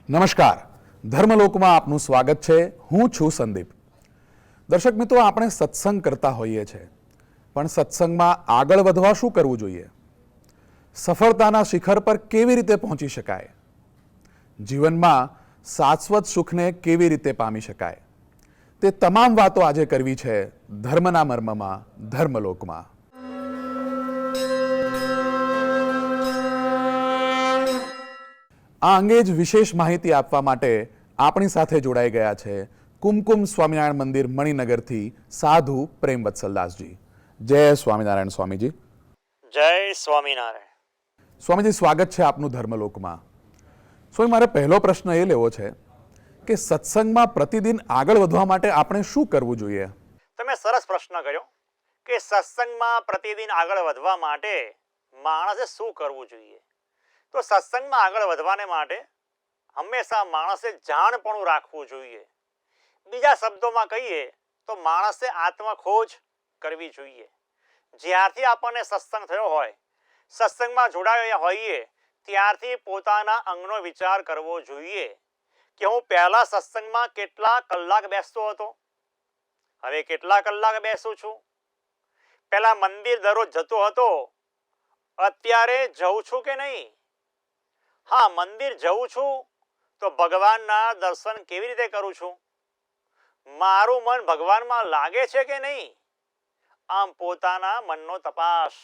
નમસ્કાર, ધર્મલોકમાં આપનું સ્વાગત છે. હું છું સંદીપ. દર્શક મિત્રો, આપણે સત્સંગ કરતા હોઈએ છીએ, પણ સત્સંગમાં આગળ વધવા શું કરવું જોઈએ? સફળતાના શિખર પર કેવી રીતે પહોંચી શકાય? જીવનમાં શાશ્વત સુખને કેવી રીતે પામી શકાય? તે તમામ વાતો આજે કરવી છે ધર્મના મર્મમાં, ધર્મલોકમાં. આ અંગે જ વિશેષ માહિતી આપવા માટે આપણી સાથે જોડાઈ ગયા છે કુમકુમ સ્વામિનારાયણ મંદિર મણિનગરથી સાધુ પ્રેમવત્સલદાસજી. જય સ્વામિનારાયણ સ્વામીજી. જય સ્વામિનારાયણ. સ્વામીજી, સ્વાગત છે આપનું ધર્મલોકમાં. સ્વામી, મારે પહેલો પ્રશ્ન એ લેવો છે કે સત્સંગમાં પ્રતિદિન આગળ વધવા માટે આપણે શું કરવું જોઈએ? તમે સરસ પ્રશ્ન કર્યો કે સત્સંગમાં પ્રતિદિન આગળ વધવા માટે માણસે શું કરવું જોઈએ. તો સત્સંગમાં આગળ વધવાને માટે હંમેશા માણસે જાણપણું રાખવું જોઈએ. બીજા શબ્દોમાં કહીએ તો માણસે આત્મખોજ કરવી જોઈએ. જ્યારથી આપણને સત્સંગ થયો હોય, સત્સંગમાં જોડાયા હોઈએ, ત્યારથી પોતાના અંગનો વિચાર કરવો જોઈએ કે હું પહેલા સત્સંગમાં કેટલા કલાક બેસતો હતો, હવે કેટલા કલાક બેસું છું. પહેલા મંદિર દરરોજ જતો હતો, અત્યારે જઉં છું કે નહીં? હા, મંદિર જઉં છું તો ભગવાનના દર્શન કેવી રીતે કરું છું? મારું મન ભગવાનમાં લાગે છે કે નહીં? આમ પોતાના મનનો તપાસ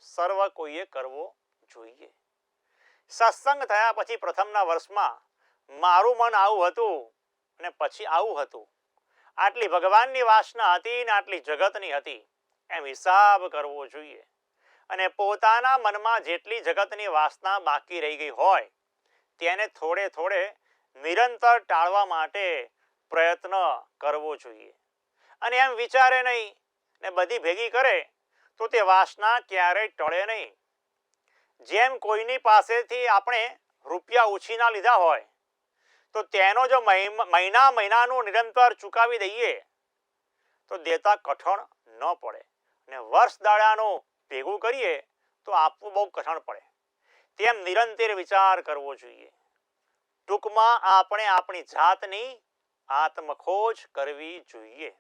સર્વ કોઈએ કરવો જોઈએ. સત્સંગ થયા પછી પ્રથમના વર્ષમાં મારું મન આવું હતું અને પછી આવું હતું, આટલી ભગવાનની વાસના હતી ને આટલી જગતની હતી, એમ હિસાબ કરવો જોઈએ. અને પોતાના મનમાં જેટલી જગતની વાસના બાકી રહી ગઈ હોય તેને થોડે થોડે નિરંતર ટાળવા માટે પ્રયત્ન કરવો જોઈએ. અને એમ વિચારે નહીં ને બધી ભેગી કરે તો તે વાસના ક્યારેય ટળે નહીં. જેમ કોઈની પાસેથી આપણે રૂપિયા ઉછીના લીધા હોય તો તેનો જો મહિનાનું નિરંતર ચૂકવી દઈએ તો દેતા કઠણ ન પડે, અને વર્ષ દાડાનું ભેગું કરીએ તો આપવું બહુ કઠણ પડે. તેમ નિરંતર વિચાર કરવો જોઈએ. ટૂંકમાં આપણે આપણી જાતની આત્મખોજ કરવી જોઈએ.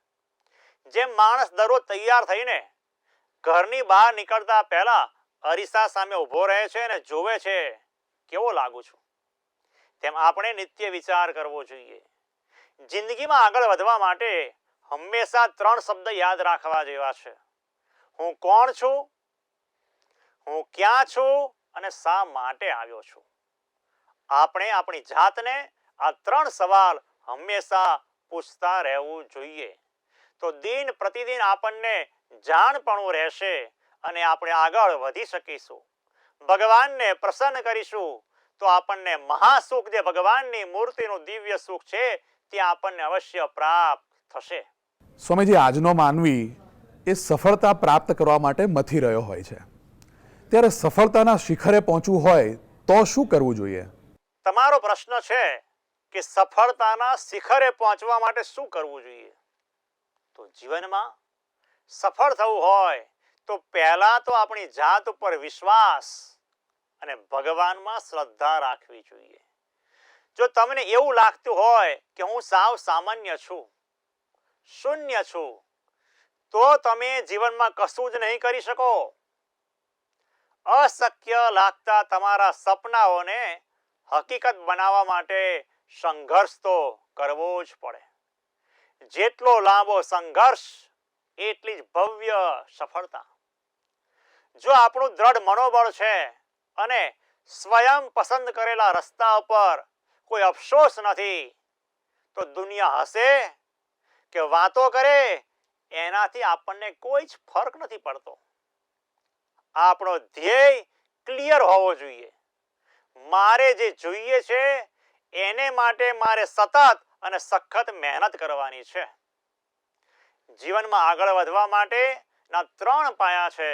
જેમ માણસ દરરોજ તૈયાર થઈને ઘરની બહાર નીકળતા પહેલા અરીસા સામે ઊભો રહે છે અને જોવે છે કેવો લાગુ છું, તેમ આપણે નિત્ય વિચાર કરવો જોઈએ. જિંદગીમાં આગળ વધવા માટે હંમેશા 3 શબ્દ યાદ રાખવા જેવા છે: હું કોણ છું, હું ક્યાં છું અને શા માટે આવ્યો છું. આપણે આપણી જાતને આ 3 સવાલ હંમેશા પૂછતા રહેવું જોઈએ. તો દિન પ્રતિદિન આપણને જાણપણું રહેશે અને આપણે આગળ વધી શકીશું. ભગવાનને પ્રસન્ન કરીશું તો આપણને મહાસુખ, જે ભગવાનની મૂર્તિનું દિવ્ય સુખ છે, તે આપણને અવશ્ય પ્રાપ્ત થશે. સ્વામીજી, આજનો માનવી એ સફળતા પ્રાપ્ત કરવા માટે મથી રહ્યો હોય છે, ત્યારે સફળતાના શિખરે પહોંચવું હોય તો શું કરવું જોઈએ? તમારો પ્રશ્ન છે કે સફળતાના શિખરે પહોંચવા માટે શું કરવું જોઈએ. તો જીવનમાં સફળ થવું હોય તો પહેલા તો આપણી જાત ઉપર વિશ્વાસ અને ભગવાનમાં શ્રદ્ધા રાખવી જોઈએ. જો તમને એવું લાગતું હોય કે હું સાવ સામાન્ય છું, શૂન્ય છું, તો તમે જીવનમાં કશું જ નહીં કરી શકો. અશક્ય લાગતા તમારા સપનાઓને હકીકત બનાવવા માટે સંઘર્ષ તો કરવો જ પડે. જેટલો લાંબો સંઘર્ષ એટલી જ ભવ્ય સફળતા. જો આપણું દ્રઢ મનોબળ છે અને સ્વયં પસંદ કરેલા રસ્તા ઉપર કોઈ અફસોસ નથી, તો દુનિયા હસે કે વાતો કરે એનાથી આપણને કોઈ જ ફરક નથી પડતો. આપણો ધ્યેય ક્લિયર હોવો જોઈએ. મારે જે જોઈએ છે એને માટે મારે સતત અને સખત મહેનત કરવાની છે. જીવનમાં આગળ વધવા માટેના 3 પાયા છે: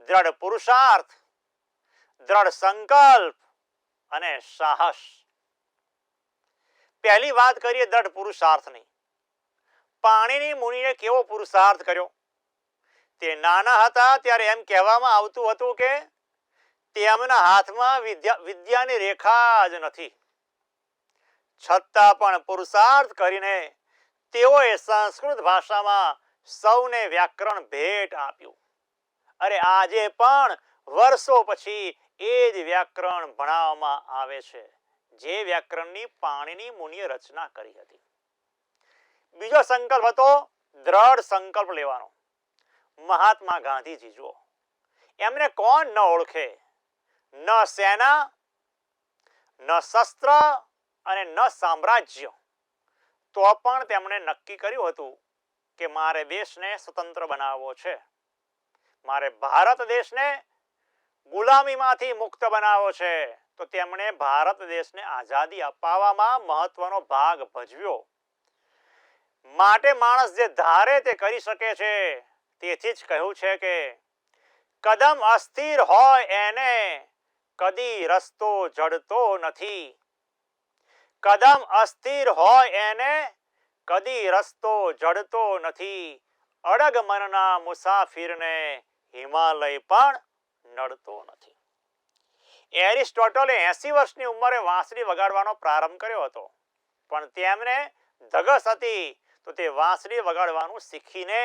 દ્રઢ પુરુષાર્થ, દ્રઢ સંકલ્પ અને સાહસ. પહેલી વાત કરીએ દ્રઢ પુરુષાર્થની. પાણીની મુનિએ કેવો પુરુષાર્થ કર્યો. તે નાના હતા ત્યારે એમ કહેવામાં આવતું હતું કે તેમના હાથમાં વિદ્યાની રેખા જ નથી. છતાં પણ પુરુષાર્થ કરીને તેઓએ સંસ્કૃત ભાષામાં સૌને વ્યાકરણ ભેટ આપ્યું. અરે આજે પણ વર્ષો પછી એ જ વ્યાકરણ ભણાવવામાં આવે છે જે વ્યાકરણની પાણિની મુનિએ રચના કરી હતી. બીજો સંકલ્પ હતો દ્રઢ સંકલ્પ લેવાનો. મહાત્મા ગાંધીજી જુઓ, એમને કોણ ન ઓળખે? ન સેના, ન શસ્ત્ર અને ન સામ્રાજ્ય, તો પણ તેમણે નક્કી કર્યું હતું કે મારે દેશને સ્વતંત્ર બનાવવો છે, મારે ભારત દેશને ગુલામીમાંથી મુક્ત બનાવવો છે. તો તેમણે ભારત દેશને આઝાદી અપાવવામાં મહત્વનો ભાગ ભજવ્યો. માટે માણસ જે ધારે તે કરી શકે છે. તેથી જ કહ્યું છે કે કદમ અસ્થિર હોય એને કદી રસ્તો જડતો નથી. કદમ અસ્થિર હોય એને કદી રસ્તો જડતો નથી. અડગ મનના મુસાફિરને હિમાલય પણ નડતો નથી. એરિસ્ટોટલે 80 વર્ષની ઉંમરે વાંસળી વગાડવાનો પ્રારંભ કર્યો હતો, પણ તેમને ધગસ હતી તો તે વાંસળી વગાડવાનું શીખીને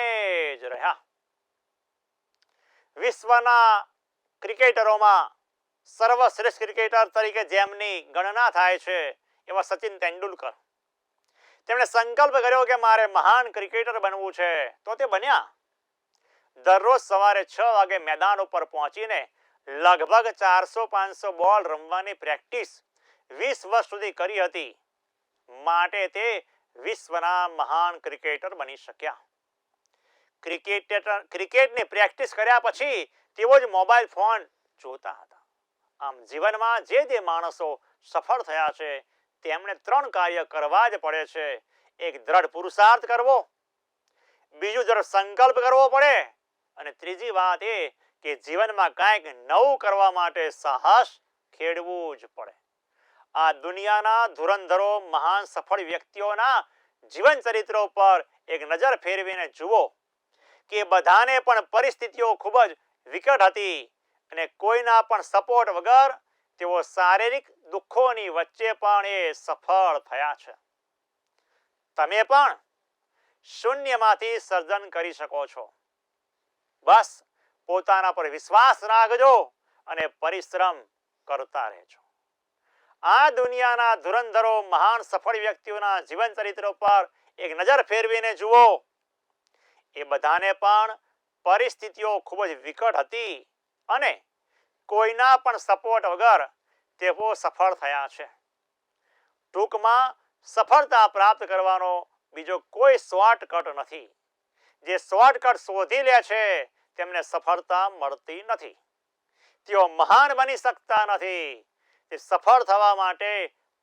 જ રહ્યા. વિશ્વના ક્રિકેટરોમાં સર્વશ્રેષ્ઠ ક્રિકેટર તરીકે જેમની ગણના થાય છે એવા સચિન તેંડુલકર, તેમણે સંકલ્પ કર્યો કે મારે મહાન ક્રિકેટર બનવું છે, તો તે બન્યા. દરરોજ સવારે 6 વાગે મેદાન ઉપર પહોંચીને લગભગ 400-500 બોલ રમવાની પ્રેક્ટિસ 20 વર્ષ સુધી કરી હતી. માટે તે વિશ્વના મહાન ક્રિકેટર બની શક્યા. ક્રિકેટની પ્રેક્ટિસ કર્યા પછી તેઓ જ મોબાઈલ ફોન જોતા હતા. આમ જીવનમાં જે માણસો સફળ થયા છે તેમણે 3 કાર્ય કરવા જ પડે છે. એક દ્રઢ પુરુષાર્થ કરવો, બીજું દ્રઢ સંકલ્પ કરવો પડે, અને ત્રીજી વાત એ કે જીવનમાં કંઈક નવું કરવા માટે સાહસ ખેડવું જ પડે. આ દુનિયાના ધુરંધરો મહાન સફળ વ્યક્તિઓના જીવન ચરિત્રો પર એક નજર ફેરવીને જુઓ કે બધાને પણ પરિસ્થિતિઓ ખૂબ જ વિકટ હતી અને કોઈના પણ સપોર્ટ વગર તેઓ શારીરિક દુઃખોની વચ્ચે પણ એ સફળ થયા છે. તમે પણ શૂન્યમાંથી સર્જન કરી શકો છો. બસ પોતાના પર વિશ્વાસ રાખજો અને પરિશ્રમ કરતા રહેજો. આ દુનિયાના ધુરંધરો મહાન સફળ વ્યક્તિઓના જીવન ચરિત્રો પર એક નજર ફેરવીને જુઓ. એ બધાને પણ પરિસ્થિતિઓ ખૂબ જ વિકટ હતી અને કોઈના પણ સપોર્ટ વગર તેઓ સફળ થયા છે. ટૂંકમાં સફળતા પ્રાપ્ત કરવાનો બીજો કોઈ શોર્ટકટ નથી. જે શોર્ટકટ શોધી લે છે તેમને સફળતા મળતી નથી. તેઓ મહાન બની શકતા નથી. તે સફળ થવા માટે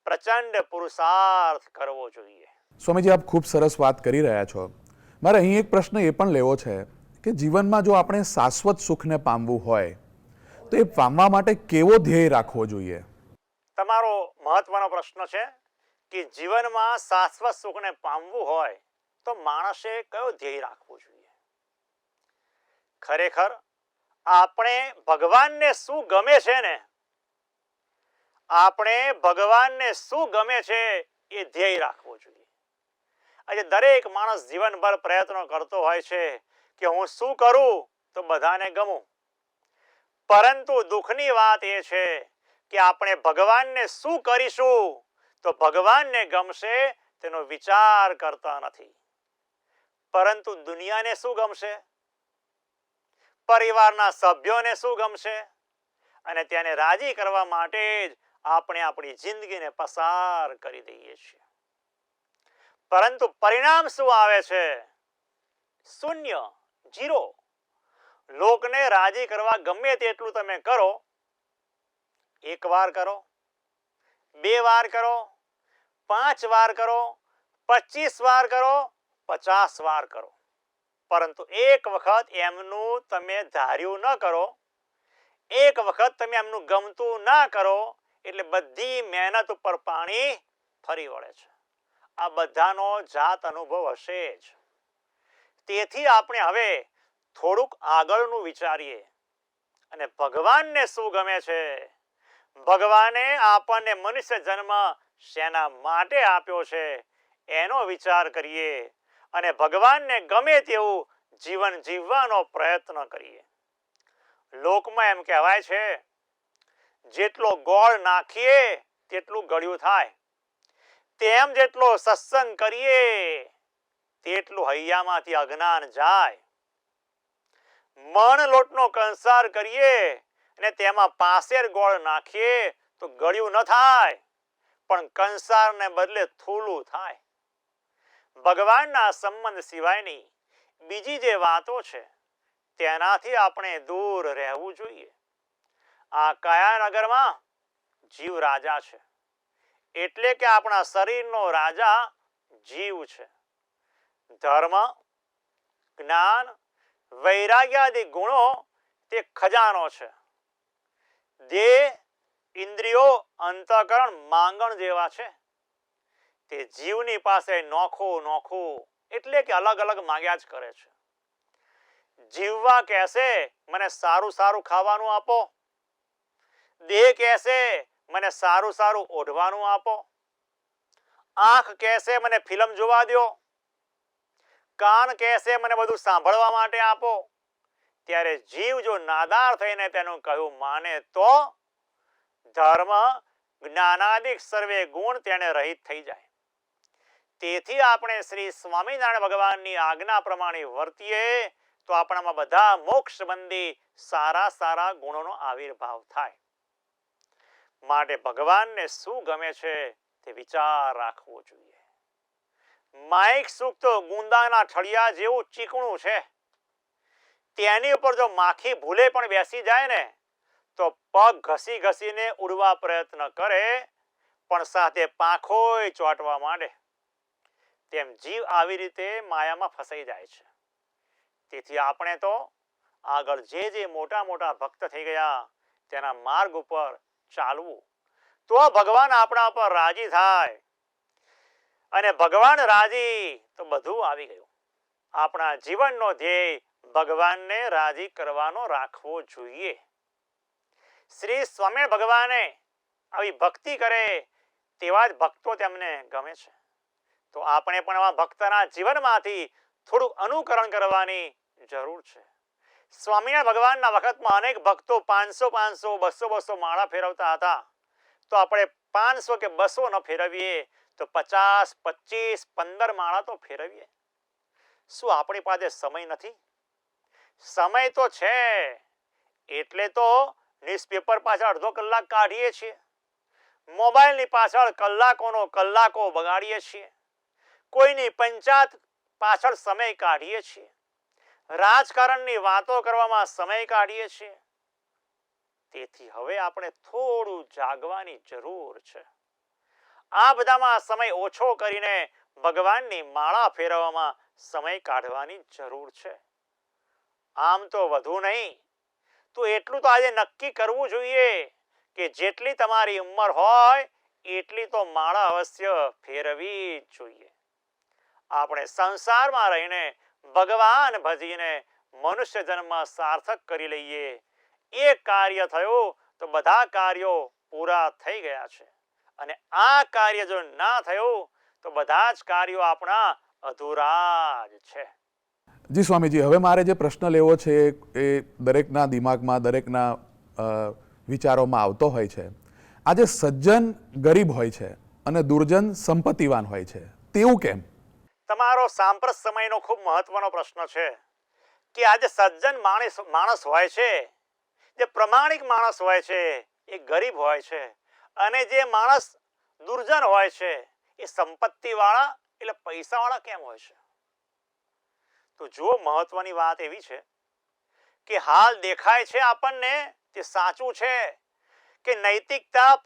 પ્રચંડ પુરુષાર્થ કરવો જોઈએ. સ્વામીજી, આપ ખૂબ સરસ વાત કરી રહ્યા છો. મારે અહીં એક પ્રશ્ન એ પણ લેવો છે કે જીવનમાં જો આપણે શાશ્વત સુખને પામવું હોય તો એ પામવા માટે કેવો ધ્યેય રાખવો જોઈએ? તમારો મહત્વનો પ્રશ્ન છે કે જીવનમાં શાશ્વત સુખને પામવું હોય તો માણસે કયો ધ્યેય રાખવો જોઈએ? ખરેખર આપણે ભગવાનને શું ગમે છે ને, આપણે ભગવાનને શું ગમે છે એ ધ્યેય રાખવો જોઈએ. આજે દરેક માણસ જીવનભર પ્રયત્નો કરતો હોય છે કે હું શું કરું તો બધાને ગમું. પરંતુ દુઃખની વાત એ છે કે આપણે ભગવાનને શું કરીશું તો ભગવાનને ગમશે તેનો વિચાર કરતા નથી. પરંતુ દુનિયાને શું ગમશે, પરિવારના સભ્યોને શું ગમશે, અને તેને રાજી કરવા માટે જ આપણે આપણી જિંદગીને પસાર કરી દઈએ છીએ. પરંતુ પરિણામ શું આવે છે? શૂન્ય, 0. લોકને રાજી કરવા ગમે તેટલું તમે કરો, 1 વાર કરો, 2 વાર કરો, 5 વાર કરો, 25 વાર કરો, 50 વાર કરો, પરંતુ એક વખત એમનું તમે ધાર્યું ન કરો, એક વખત તમે એમનું ગમતું ના કરો એટલે બધી મહેનત ઉપર પાણી ફરી વળે છે. આ બધાનો જાત અનુભવ હશે જ. તેથી આપણે હવે થોડુંક આગળનું વિચારીએ અને ભગવાનને શું ગમે છે. ભગવાને આપણને મનુષ્ય જન્મ શેના માટે આપ્યો છે એનો વિચાર કરીએ અને ભગવાનને ગમે તેવું જીવન જીવવાનો પ્રયત્ન કરીએ. લોકમાં એમ કહેવાય છે, જેટલો ગોળ નાખીએ તેટલું ગળ્યું થાય, તેમ જેટલો સત્સંગ કરીએ તેટલું હૈયામાંથી અજ્ઞાન જાય. મણ લોટનો કંસાર કરીએ અને તેમાં પાસેર ગોળ નાખીએ તો ગળ્યું ન થાય, પણ કંસારને બદલે થૂલું થાય. ભગવાનના સંબંધ સિવાયની બીજી જે વાતો છે તેનાથી આપણે દૂર રહેવું જોઈએ. આ કાયાનગરમાં જીવ રાજા છે, એટલે કે આપણા શરીરનો રાજા જીવ છે. ધર્મ, જ્ઞાન, વૈરાગ્યાદિ ગુણો તે ખજાનો છે. દેહ, ઇન્દ્રિયો, અંતઃકરણ માંગણ જેવા છે. તે જીવની પાસે નોખું નોખું એટલે કે અલગ અલગ માંગ્યા જ કરે છે. જીવવા કહેશે મને સારું સારું ખાવાનું આપો, દેહ કહેશે મને સારું સારું ઓઢવાનું આપો, આંખ કહેશે મને ફિલ્મ જોવા દો, કાન કહેશે મને બધું સાંભળવા માટે આપો. ત્યારે જીવ જો નાદાર થઈને તેનું કહ્યું માને તો ધર્મ, જ્ઞાનાદિક સર્વે ગુણ તેને રહિત થઈ જાય. તેથી આપણે શ્રી સ્વામિનારાયણ ભગવાનની આજ્ઞા પ્રમાણે વર્તીએ તો આપણામાં બધા મોક્ષ સંબંધી સારા સારા ગુણોનો આવિર્ભાવ થાય. માટે ભગવાનને શું ગમે છે તે વિચાર રાખવો જોઈએ. માઇક સુખ તો ગુંદાના ઠળિયા જેવું ચીકણું છે. તેની ઉપર જો માખી ભૂલે પણ બેસી જાય ને તો પગ ઘસી ઘસીને ઉડવા પ્રયત્ન કરે, પણ સાથે પાંખોય ચોંટવા માંડે. તેમ જીવ આવી રીતે માયામાં ફસાઈ જાય છે. તેથી આપણે તો આગળ જે મોટા મોટા ભક્ત થઈ ગયા તેના માર્ગ ઉપર ચાલવું, તો ભગવાન આપણા પર રાજી થાય. અને ભગવાન રાજી તો બધું આવી ગયું. આપણા જીવનનો ધ્યેય ભગવાનને રાજી કરવાનો રાખવો જોઈએ. શ્રી સ્વામિનારાયણ ભગવાને આવી ભક્તિ કરે તેવા જ ભક્તો તેમને ગમે છે. તો આપણે પણ આવા ભક્તના જીવનમાંથી થોડું અનુકરણ કરવાની જરૂર છે. સ્વામિનારાયણ ભગવાનના વખતમાં અનેક ભક્તો 500 500 200 200 માળા ફેરવતા હતા. તો આપણે 500 કે 200 ન ફેરવીએ તો 50 25 15 માળા તો ફેરવીએ. શું આપણી પાસે સમય નથી? સમય તો છે, એટલે તો ન્યૂઝપેપર પાછળ અડધો કલાક કાઢીએ છીએ, મોબાઈલની પાછળ કલાકો બગાડીએ છીએ, કોઈની પંચાયત પાછળ સમય કાઢીએ છીએ, રાજકારણની વાતો કરવામાં સમય કાઢીએ છીએ. તેથી હવે આપણે થોડું જાગવાની જરૂર છે. આ બધામાં સમય ઓછો કરીને ભગવાનની માળા ફેરવવામાં સમય કાઢવાની જરૂર છે. આમ તો વધુ નહીં તો એટલું તો આજે નક્કી કરવું જોઈએ કે જેટલી તમારી ઉંમર હોય એટલી તો માળા અવશ્ય ફેરવી જ જોઈએ. આપણે સંસારમાં રહીને ભગવાન ભજીને મનુષ્ય જન્મ સાર્થક કરી લઈએ. એક કાર્ય થયું તો બધા કાર્યો પૂરા થઈ ગયા છે, અને આ કાર્ય જો ના થયું તો બધા જ કાર્યો આપણા અધૂરા જ છે. જી સ્વામીજી, હવે મારે જે પ્રશ્ન લેવો છે એ દરેકના દિમાગમાં, દરેકના વિચારોમાં આવતો હોય છે. આજે સજ્જન ગરીબ હોય છે અને દુર્જન સંપત્તિવાન હોય છે, તેવું કેમ? તમારો સાંપ્રત સમયનો ખૂબ મહત્વનો પ્રશ્ન છે કે આજે સજ્જન માણસ હોય છે, જે પ્રમાણિક માણસ હોય છે એ ગરીબ હોય છે, અને જે માણસ દુર્જન હોય છે એ સંપત્તિવાળા એટલે પૈસાવાળા કેમ હોય છે? તો જુઓ, મહત્વની વાત એવી છે કે હાલ દેખાય છે આપણને તે સાચું છે કે નૈતિકતા,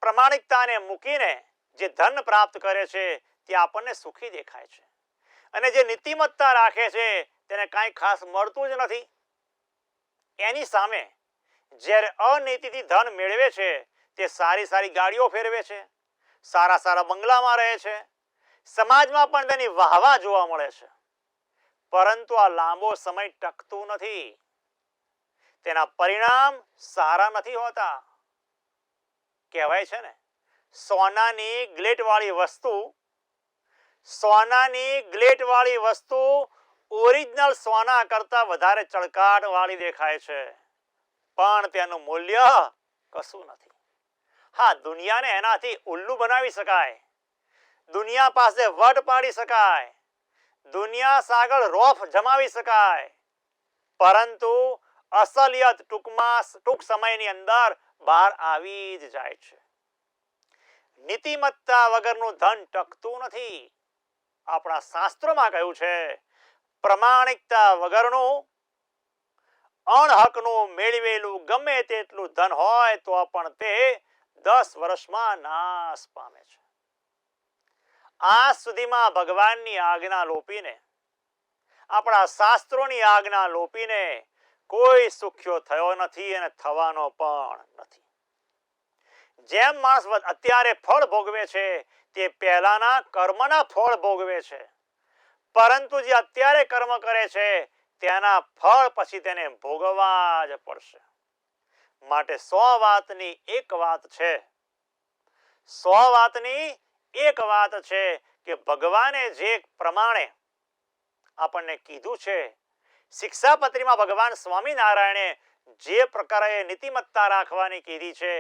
પ્રમાણિકતાને મૂકીને જે ધન પ્રાપ્ત કરે છે તે આપણને સુખી દેખાય છે, અને જે નીતિમત્તા રાખે છે તેને કાંઈ ખાસ મળતું જ નથી. એની સામે જ્યારે અનીતિથી ધન મેળવે છે તે સારી સારી ગાડીઓ ફેરવે છે, સારા સારા બંગલામાં રહે છે, સમાજમાં પણ તેની વાહવા જોવા મળે છે. પરંતુ આ લાંબો સમય ટકતું નથી. તેના પરિણામ સારા નથી હોતા. કહેવાય છે ને, સોનાની ગ્લેટવાળી વસ્તુ ઓરિજિનલ સોના કરતા વધારે ચળકાટવાળી દેખાય છે, પણ તેનું મૂલ્ય કશું નથી. હા, દુનિયાને એનાથી ઉલ્લુ બનાવી શકાય, દુનિયા પાસે વટ પાડી શકાય, દુનિયા સાગળ રોફ જમાવી શકાય, પરંતુ અસલિયત ટૂંક સમયની અંદર બહાર આવી જ જાય છે. નીતિમત્તા વગરનું ધન ટકતું નથી. આપણા શાસ્ત્રોમાં કહ્યું છે, પ્રમાણિકતા વગરનું અણહકનું મેળવેલું ગમે તેટલું ધન હોય તો પણ તે 10 વર્ષમાં નાશ પામે છે. આજ સુધીમાં ભગવાનની આજ્ઞા લોપીને, આપણા શાસ્ત્રોની આજ્ઞા લોપીને કોઈ સુખ્યો થયો નથી અને થવાનો પણ નથી. જેમ માણસ અત્યારે ફળ ભોગવે છે તે પહેલાના કર્મના ફળ ભોગવે છે, પરંતુ જે અત્યારે કર્મ કરે છે તેના ફળ પછી તેને ભોગવવા જ પડશે. માટે 100 વાતની એક વાત છે કે ભગવાને જે પ્રમાણે આપણને કીધું છે, શિક્ષાપત્રીમાં ભગવાન સ્વામિનારાયણે જે પ્રકારે નીતિમત્તા રાખવાની કીધી છે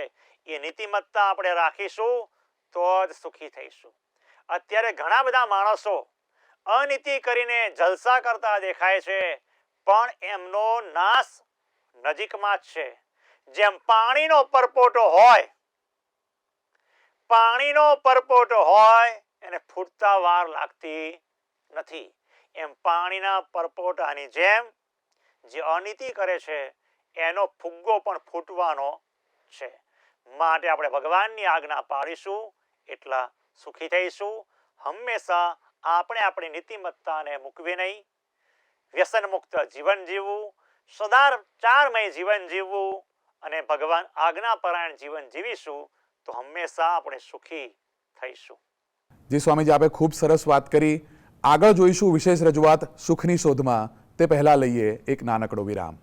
એ નીતિમત્તા આપણે રાખીશું તો જ સુખી થઈશું. અત્યારે ઘણા બધા માણસો અનીતિ કરીને જલસા કરતા દેખાય છે, પણ એમનો નાશ નજીકમાં જ છે. જેમ પાણીનો પરપોટો હોય એને ફૂટતા વાર લાગતી નથી, એમ પાણીના પરપોટાની જેમ જે અનીતિ કરે છે એનો ફુગ્ગો પણ ફૂટવાનો છે. માટે આપણે ભગવાનની આજ્ઞા પાળીશું એટલા સુખી થઈશું. હંમેશા આપણે આપણી નીતિમત્તાને મૂકવી નહીં, વ્યસન મુક્ત જીવન જીવવું, સદાચારમય જીવન જીવવું અને ભગવાન આજ્ઞાપરાયણ જીવન જીવીશું તો હંમેશા આપણે સુખી થઈશું. જી સ્વામીજી, આપે ખૂબ સરસ વાત કરી. આગળ જોઈશું વિશેષ રજૂઆત સુખની શોધમાં. તે પહેલા લઈએ એક નાનકડો વિરામ.